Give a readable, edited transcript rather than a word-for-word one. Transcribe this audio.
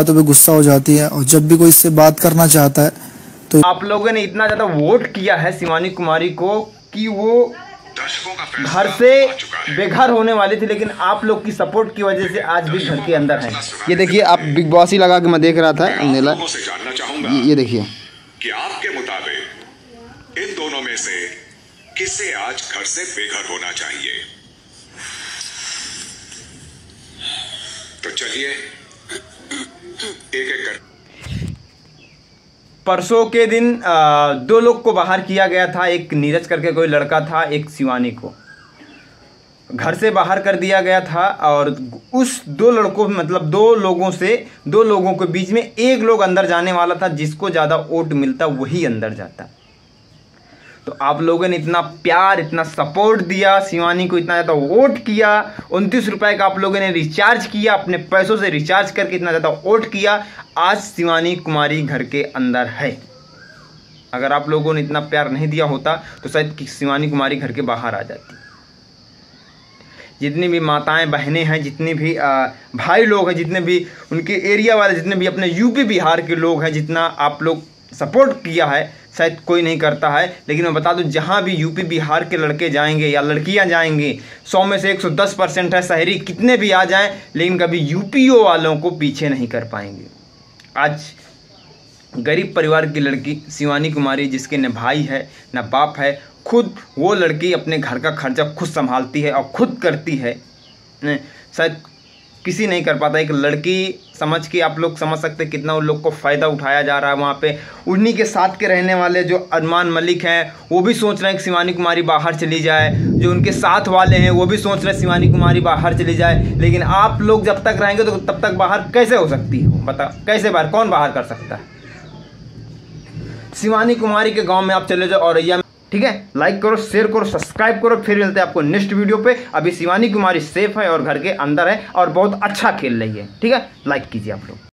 बातों पे गुस्सा हो जाती है और जब भी कोई इससे बात करना चाहता है तो आप लोगों ने इतना ज़्यादा वोट किया है शिवानी कुमारी को कि वो घर से बेघर होने वाली थी, लेकिन आप लोग की सपोर्ट की वजह से आज भी घर के अंदर है। ये देखिए, आप बिग बॉस ही लगा के मैं देख रहा था नीला, ये देखिए कि आपके मुताबिक इन दोनों में से किसे आज घर से बेघर होना चाहिए। तो चलिए एक एक कर। परसों के दिन दो लोग को बाहर किया गया था। एक नीरज करके कोई लड़का था, एक शिवानी को घर से बाहर कर दिया गया था। और उस दो लड़कों मतलब दो लोगों के बीच में एक लोग अंदर जाने वाला था, जिसको ज़्यादा वोट मिलता वही अंदर जाता। तो आप लोगों ने इतना प्यार, इतना सपोर्ट दिया, शिवानी को इतना ज़्यादा वोट किया, 29 रुपये का आप लोगों ने रिचार्ज किया, अपने पैसों से रिचार्ज करके इतना ज़्यादा वोट किया। आज शिवानी कुमारी घर के अंदर है। अगर आप लोगों ने इतना प्यार नहीं दिया होता तो शायद शिवानी कुमारी घर के बाहर आ जाती। जितनी भी माताएं बहनें हैं, जितने भी भाई लोग हैं, जितने भी उनके एरिया वाले, जितने भी अपने यूपी बिहार के लोग हैं, जितना आप लोग सपोर्ट किया है शायद कोई नहीं करता है। लेकिन मैं बता दूं, जहां भी यूपी बिहार के लड़के जाएंगे या लड़कियां जाएंगे, 100 में से 110% है, शहरी कितने भी आ जाएं, लेकिन कभी यूपीओ वालों को पीछे नहीं कर पाएंगे। आज गरीब परिवार की लड़की शिवानी कुमारी, जिसके न भाई है न बाप है, खुद वो लड़की अपने घर का खर्चा खुद संभालती है और खुद करती है। शायद किसी नहीं कर पाता। एक लड़की समझ के आप लोग समझ सकते कितना उन लोग को फ़ायदा उठाया जा रहा है वहाँ पे। उन्हीं के साथ के रहने वाले जो अरमान मलिक हैं वो भी सोच रहे हैं कि शिवानी कुमारी बाहर चली जाए। जो उनके साथ वाले हैं वो भी सोच रहे हैं शिवानी कुमारी बाहर चली जाए। लेकिन आप लोग जब तक रहेंगे तो तब तक बाहर कैसे हो सकती है? बता, कैसे बाहर, कौन बाहर कर सकता है? शिवानी कुमारी के गाँव में आप चले जाओ, औरैया में, ठीक है? लाइक करो, शेयर करो, सब्सक्राइब करो। फिर मिलते हैं आपको नेक्स्ट वीडियो पे। अभी शिवानी कुमारी सेफ है और घर के अंदर है और बहुत अच्छा खेल रही है, ठीक है? लाइक कीजिए आप लोग।